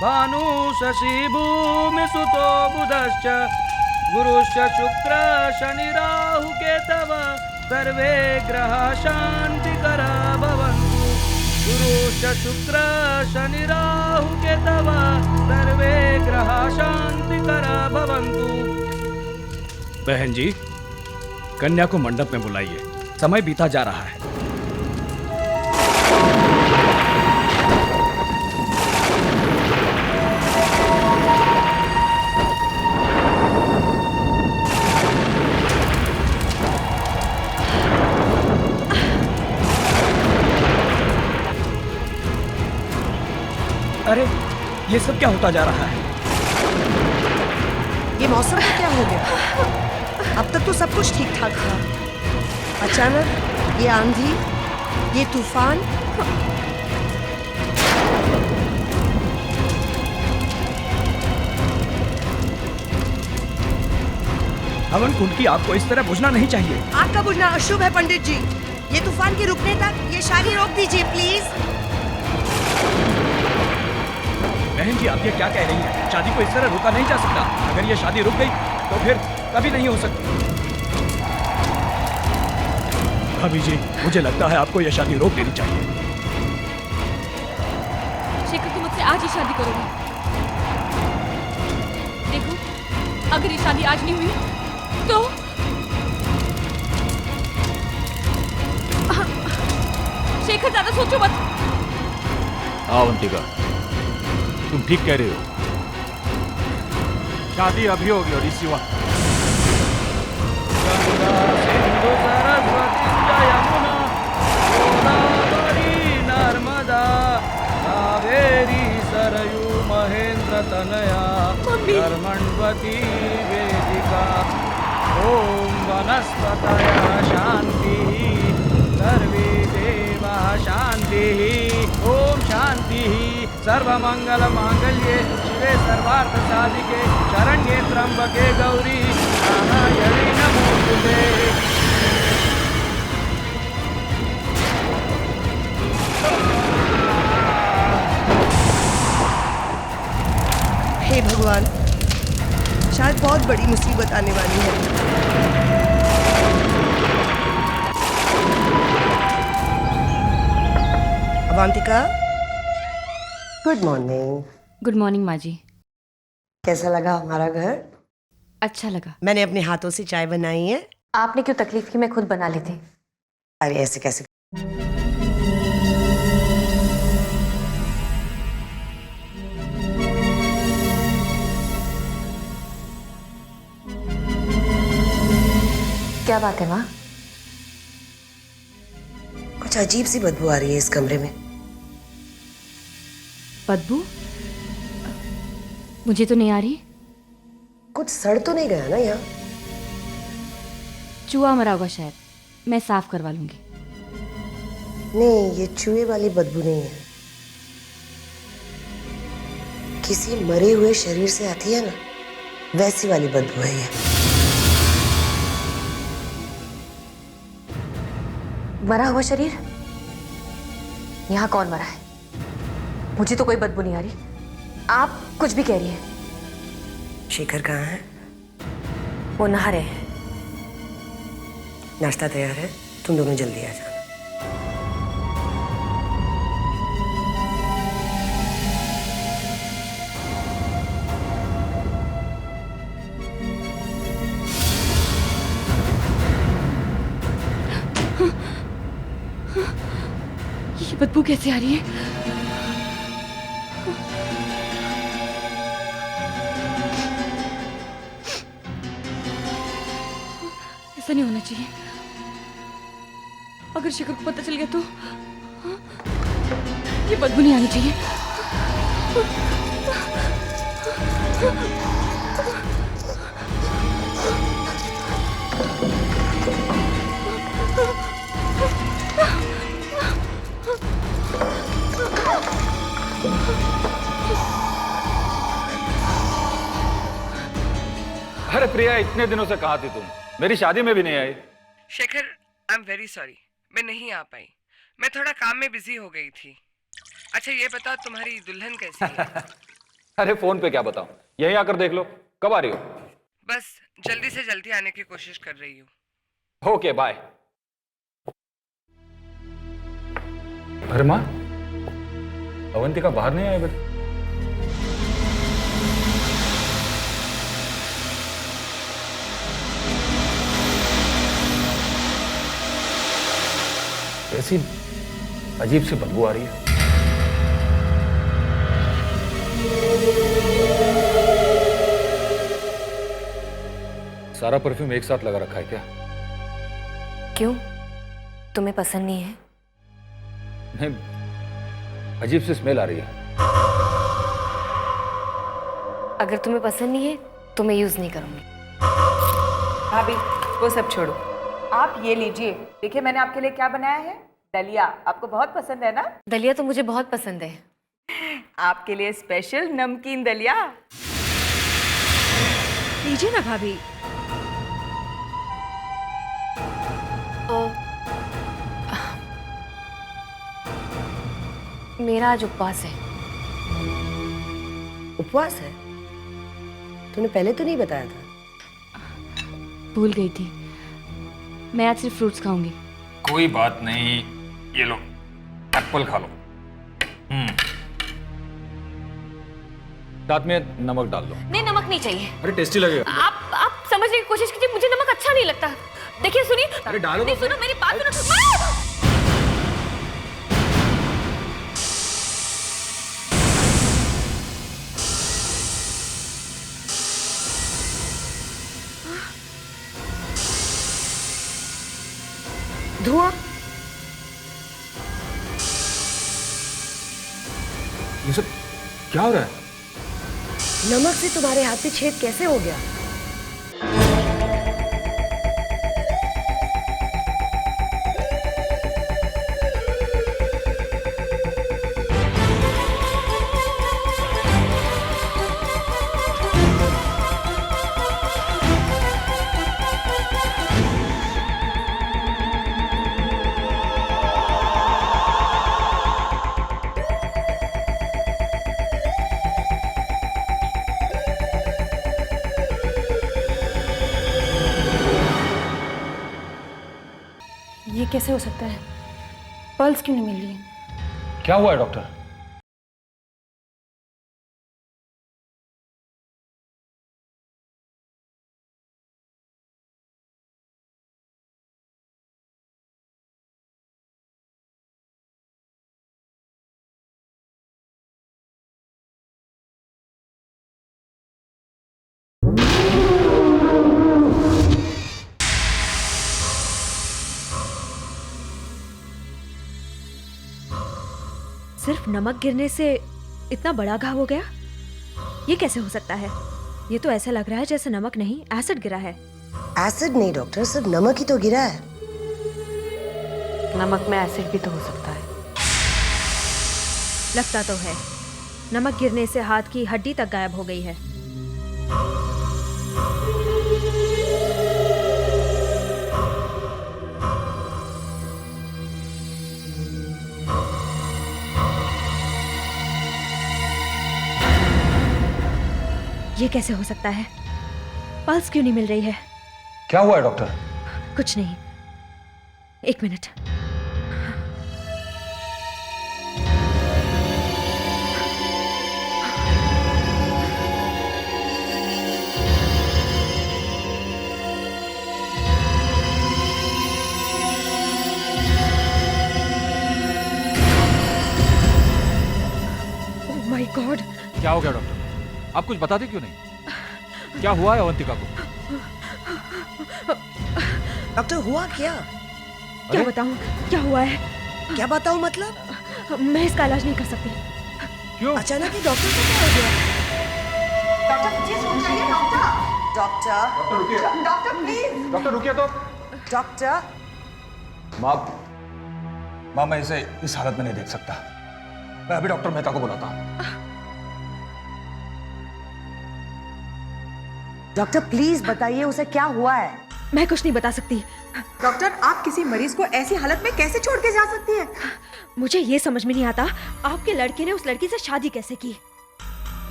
भानु शशि भूमि सुतो बुधश्च गुरुश्च शुक्र शनि राहु केतव सर्वे ग्रहा शांतिकरा भवन्तु। गुरुश्च शुक्र शनि राहु केतव सर्वे ग्रहा शांतिकरा भवन्तु। बहन जी, कन्या को मंडप में बुलाइए, समय बीता जा रहा है। अरे, ये सब क्या होता जा रहा है? ये मौसम में क्या हो गया? अब तक तो सब कुछ ठीक ठाक था, अचानक ये आंधी, ये तूफान। हवन कुंड की आग को इस तरह बुझना नहीं चाहिए। आग का बुझना अशुभ है पंडित जी। ये तूफान के रुकने तक ये शादी रोक दीजिए प्लीज। बहन जी, आप ये क्या कह रही हैं? शादी को इस तरह रोका नहीं जा सकता। अगर ये शादी रुक गई तो फिर कभी नहीं हो सकती। भाभी जी, मुझे लगता है आपको ये शादी रोक देनी चाहिए। शेखर, तुम मुझसे आज ही शादी करोगे? देखो, अगर ये शादी आज नहीं हुई तो शेखर, ज्यादा सोचो मत। अवंतिका, तुम ठीक कह रहे हो। शादी अभी होगी और इसी वक्त। गंगा सिंधु सरस्वती यमुना गोदावरी नर्मदा कावेरी सरयू महेंद्र तनया कर्मण्वती वेदिका। ओम वनस्पतयः शांतिः सर्वे देवाः शांतिः। ओम शांतिः। सर्वमंगल मांगल्ये शिवे सर्वार्थ साधिके शरण्ये त्र्यंबके गौरी नारायणी नमोस्तुते। हे भगवान, शायद बहुत बड़ी मुसीबत आने वाली है। Avantika, good morning. Good morning माँ जी। कैसा लगा हमारा घर? अच्छा लगा। मैंने अपने हाथों से चाय बनाई है। आपने क्यों तकलीफ की, मैं खुद बना लेती। अरे ऐसे कैसे? क्या बात है माँ? कुछ अजीब सी बदबू आ रही है इस कमरे में। बदबू? मुझे तो नहीं आ रही। कुछ सड़ तो नहीं गया ना यहाँ? चूहा मरा होगा शायद, मैं साफ करवा लूंगी। नहीं, ये चूहे वाली बदबू नहीं है। किसी मरे हुए शरीर से आती है ना, वैसी वाली बदबू है ये। मरा हुआ शरीर? यहाँ कौन मरा है? मुझे तो कोई बदबू नहीं आ रही। आप कुछ भी कह रही हैं। शेखर कहाँ है? वो नहा रहे हैं। नाश्ता तैयार है, तुम दोनों जल्दी आ जाना। ये बदबू कैसे आ रही है? ऐसा नहीं होना चाहिए। अगर शेखर को पता चल गया तो ये बदबू नहीं आनी चाहिए। अरे प्रिया, इतने दिनों से कहाँ थी तुम? मेरी शादी में भी नहीं आई। Shekhar, I am very sorry, मैं नहीं आ पाई। मैं थोड़ा काम में बिजी हो गई थी। अच्छा ये बताओ, तुम्हारी दुल्हन कैसी है? अरे फोन पे क्या बताऊं, यहीं आकर देख लो। कब आ रही हो? बस जल्दी से जल्दी आने की कोशिश कर रही हूँ। Okay bye. अरे माँ, अवंतिका बाहर नहीं आई अभी? ऐसी अजीब सी बदबू आ रही है। सारा परफ्यूम एक साथ लगा रखा है क्या? क्यों, तुम्हें पसंद नहीं है? नहीं, अजीब सी स्मेल आ रही है। अगर तुम्हें पसंद नहीं है तो मैं यूज नहीं करूंगी। भाभी वो सब छोड़ो, आप ये लीजिए। देखिए मैंने आपके लिए क्या बनाया है, दलिया। आपको बहुत पसंद है ना? दलिया तो मुझे बहुत पसंद है। आपके लिए स्पेशल नमकीन दलिया। लीजिए ना भाभी। मेरा आज उपवास है। उपवास है? तूने पहले तो नहीं बताया था। भूल गई थी। मैं आज सिर्फ फ्रूट्स खाऊंगी। कोई बात नहीं, ये लो एप्पल खा लो। साथ में नमक डाल लो। नहीं, नमक नहीं चाहिए। अरे टेस्टी लगेगा। आप समझने की कोशिश कीजिए, मुझे नमक अच्छा नहीं लगता। देखिए सुनिए। अरे डालो नहीं, तो। सुनो मेरी बात सुनो। धुआं। ये सब क्या हो रहा है? नमक से तुम्हारे हाथ पे छेद कैसे हो गया? ये कैसे हो सकता है? पल्स क्यों नहीं मिल रही? क्या हुआ है डॉक्टर? सिर्फ नमक गिरने से इतना बड़ा घाव हो गया? ये कैसे हो सकता है? ये तो ऐसा लग रहा है जैसे नमक नहीं, एसिड गिरा है। एसिड नहीं डॉक्टर, सिर्फ नमक ही तो गिरा है। नमक में एसिड भी तो हो सकता है। लगता तो है। नमक गिरने से हाथ की हड्डी तक गायब हो गई है। ये कैसे हो सकता है? पल्स क्यों नहीं मिल रही है? क्या हुआ है डॉक्टर? कुछ नहीं, एक मिनट। Oh my God! क्या हो गया डॉक्टर? आप कुछ बताते क्यों नहीं? क्या हुआ है अवंतिका को? डॉक्टर हुआ क्या? क्या बताऊं? क्या हुआ है? क्या बताऊं मतलब? मैं इसका इलाज नहीं कर सकती। क्यों? अचानक ही डॉक्टर को क्या हो गया? डॉक्टर प्लीज उठाइए। Doctor doctor please. डॉक्टर रुकिए तो। डॉक्टर। माँ मैं इसे इस हालत में नहीं देख सकता। मैं अभी डॉक्टर मेहता को बुलाता हूँ। डॉक्टर प्लीज बताइए उसे क्या हुआ है? मैं कुछ नहीं बता सकती। डॉक्टर आप किसी मरीज को ऐसी हालत में कैसे छोड़ के जा सकती है? मुझे ये समझ में नहीं आता, आपके लड़के ने उस लड़की से शादी कैसे की?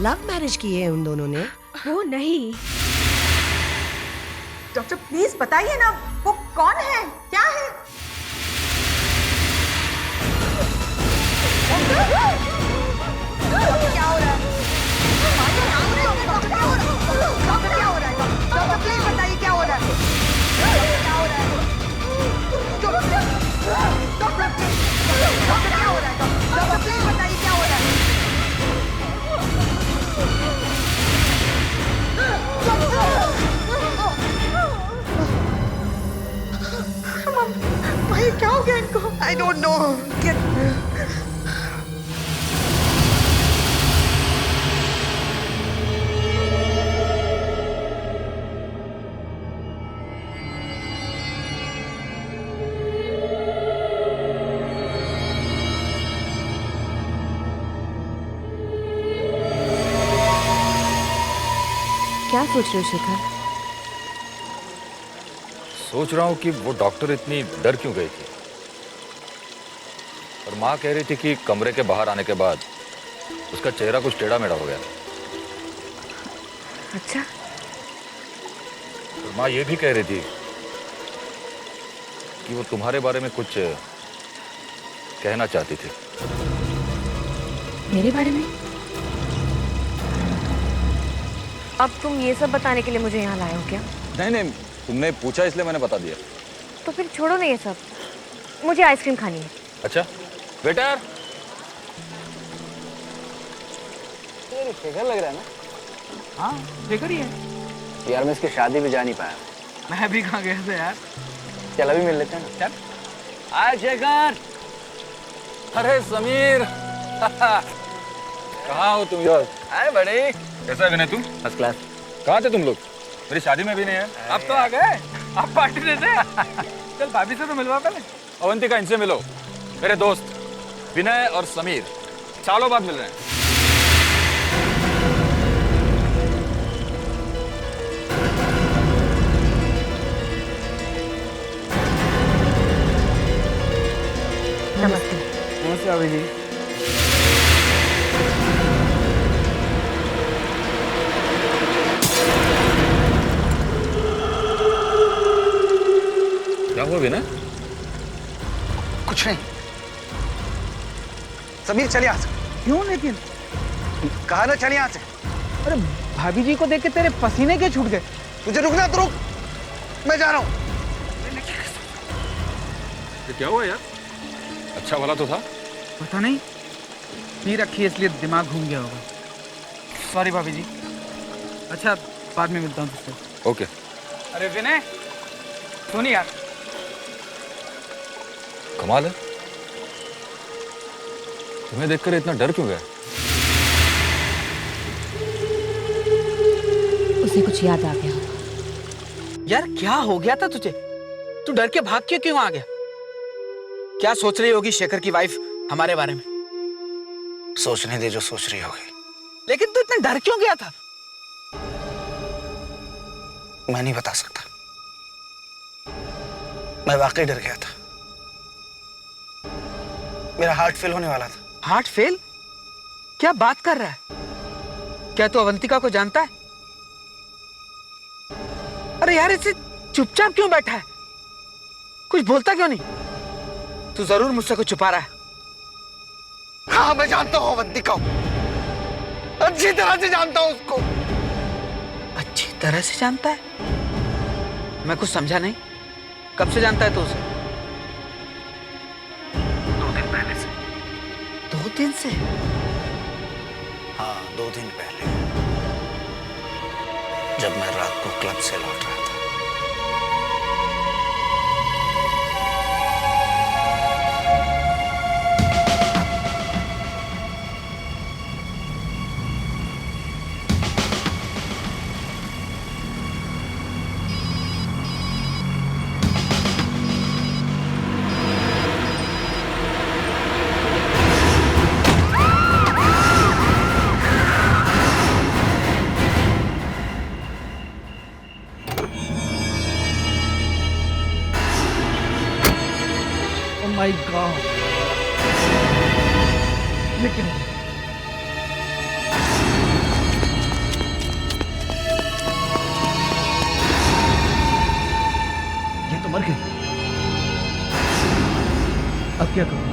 लव मैरिज की है उन दोनों ने। वो नहीं। डॉक्टर प्लीज बताइए ना, वो कौन है, क्या है? क्या हो रहा है? डॉक्टर क्या हो रहा है? डॉक्टर क्या हो रहा है? डॉक्टर प्लीज बताइए क्या हो रहा है? क्या हो रहा है? डॉक्टर क्या हो रहा है? डॉक्टर प्लीज बताइए क्या हो रहा है? भाई क्या हो गया इनको? I don't know. क्या सोच रहे हो शेखर? सोच रहा हूँ कि वो डॉक्टर इतनी डर क्यों गई थी। और माँ कह रही थी कि कमरे के बाहर आने के बाद उसका चेहरा कुछ टेढ़ा मेढ़ा हो गया। अच्छा, और माँ ये भी कह रही थी कि वो तुम्हारे बारे में कुछ कहना चाहती थी। मेरे बारे में? अब तुम ये सब बताने के लिए मुझे यहाँ लाए हो क्या? नहीं नहीं, तुमने पूछा इसलिए मैंने बता दिया। तो फिर छोड़ो ना ये सब, मुझे आइसक्रीम खानी है। अच्छा वेटर। शेखर लग रहा है ना? हाँ शेखर ही है यार, मैं इसकी शादी में जा नहीं पाया। मैं भी कहाँ गया था यार। चल अभी मिल लेते हैं ना। चल आए शेखर। अरे समीर कहाँ हो तुम यार? आए बड़े। कैसा है विनय तुम? First class. कहाँ थे तुम लोग? मेरी शादी में भी नहीं है। अब तो आ गए, अब पार्टी देते। चल भाभी से तो मिलवा पहले। अवंतिका, इनसे मिलो। मेरे दोस्त विनय और समीर सालों बाद मिल रहे हैं। नमस्ते। नमस्ते भाभी जी। क्या हुआ विनय? कुछ नहीं। समीर चल यहाँ से। क्यों लेकिन? कहा ना चल यहाँ से। अरे भाभी जी को देख के तेरे पसीने क्यों छूट गए? तुझे रुकना तो रुक, मैं जा रहा हूँ। क्या हुआ यार? अच्छा वाला तो था। पता नहीं, पी रखी है इसलिए दिमाग घूम गया होगा। सॉरी भाभी जी। अच्छा बाद में मिलता हूँ तुझसे। ओके। अरे विनय सुन यार। कमाल है, तुम्हें देखकर इतना डर क्यों गया? उसे कुछ याद आ गया। यार क्या हो गया था तुझे? तू डर के भाग के क्यों आ गया? क्या सोच रही होगी शेखर की वाइफ हमारे बारे में? सोचने दे जो सोच रही होगी। लेकिन तू इतना डर क्यों गया था? मैं नहीं बता सकता, मैं वाकई डर गया था। मेरा हार्ट फेल होने वाला था। Heart fail? क्या बात कर रहा है? क्या तू अवंतिका को जानता है? अरे यार इसे चुपचाप क्यों बैठा है? कुछ बोलता क्यों नहीं? तू जरूर मुझसे कुछ छुपा रहा है। हाँ मैं जानता हूँ अवंतिका को, अच्छी तरह से जानता हूँ उसको। अच्छी तरह से जानता है? मैं कुछ समझा नहीं। कब से जानता है तू उसे? 2 दिन पहले से। 2 दिन से? हाँ 2 दिन पहले, जब मैं रात को क्लब से लौट रहा था। My God. लेकिन क्या करूं?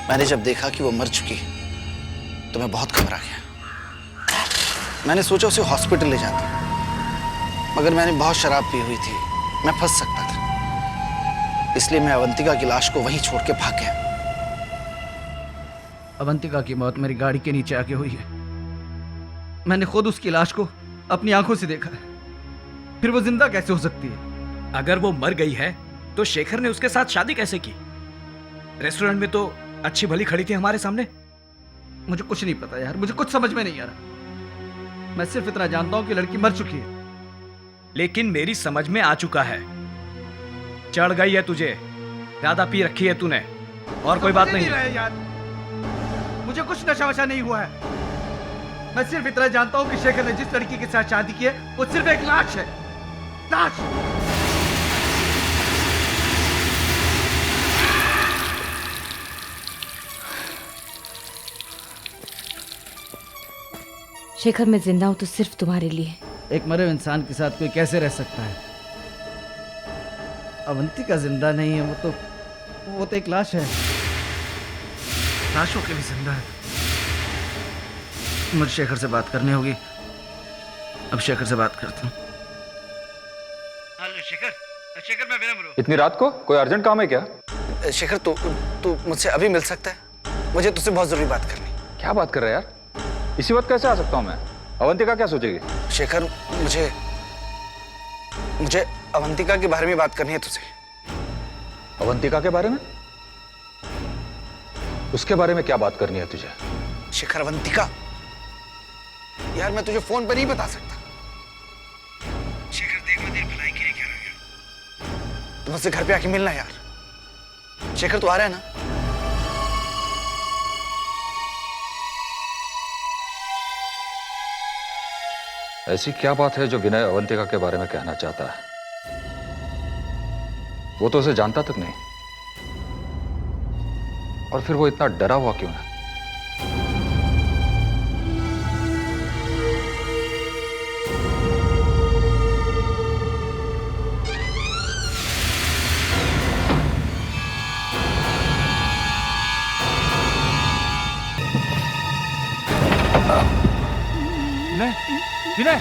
मैंने जब देखा कि वो मर चुकी तो मैं बहुत घबरा गया। मैंने सोचा उसे हॉस्पिटल ले जाता, मगर मैंने बहुत शराब पी हुई थी, मैं फंस सकता था। इसलिए मैं अवंतिका की लाश को वहीं छोड़ के भाग गया। अवंतिका की मौत मेरी गाड़ी के नीचे आके हुई है। मैंने खुद उसकी लाश को अपनी आंखों से देखा है। फिर वो जिंदा कैसे हो सकती है? अगर वो मर गई है तो शेखर ने उसके साथ शादी कैसे की? रेस्टोरेंट में तो अच्छी भली खड़ी थी हमारे सामने। मुझे कुछ नहीं पता यार, मुझे कुछ समझ में नहीं आ रहा। मैं सिर्फ इतना जानता हूं कि लड़की मर चुकी है। लेकिन मेरी समझ में आ चुका है, चढ़ गई है तुझे, ज्यादा पी रखी है तूने, और कोई बात नहीं रहे यार। मुझे कुछ नशा वशा नहीं हुआ है। मैं सिर्फ इतना जानता हूं कि शेखर ने जिस लड़की के साथ शादी की है वो सिर्फ एक लाश है। लाश। शेखर, मैं जिंदा हूं तो सिर्फ तुम्हारे लिए। एक मरे हुए इंसान के साथ कोई कैसे रह सकता है? अवंतिका जिंदा नहीं है, वो तो एक लाश है। लाशों के भी जिंदा है। मुझे शेखर से बात करनी होगी। अब शेखर से बात करता हूँ। हेलो शेखर, शेखर मैं विनम्र हूं। इतनी रात को कोई अर्जेंट काम है क्या? शेखर, तू मुझसे अभी मिल सकता है? मुझे तुझसे बहुत जरूरी बात करनी। क्या बात कर रहे हैं यार? इसी वक्त कैसे आ सकता हूँ मैं? अवंतिका क्या सोचेगी? शेखर, मुझे अवंतिका के बारे में बात करनी है तुझसे। अवंतिका के बारे में? उसके बारे में क्या बात करनी है तुझे? शेखर, अवंतिका यार, मैं तुझे फोन पर नहीं बता सकता। शेखर, देख मैं तेरी भलाई के लिए कह रहा हूं। तू मुझसे घर पे आके मिलना यार। शेखर, तू आ रहा है ना? ऐसी क्या बात है जो विनय अवंतिका के बारे में कहना चाहता है? वो तो उसे जानता तक नहीं, और फिर वो इतना डरा हुआ क्यों है? विनय, विनय,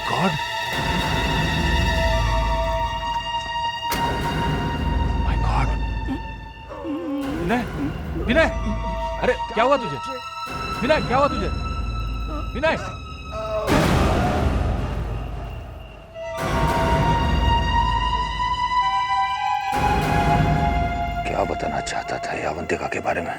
गॉड, माय गॉड। विनय, विनय, अरे क्या हुआ तुझे? विनय, क्या हुआ तुझे? विनय, क्या बताना चाहता था ये अवंतिका के बारे में?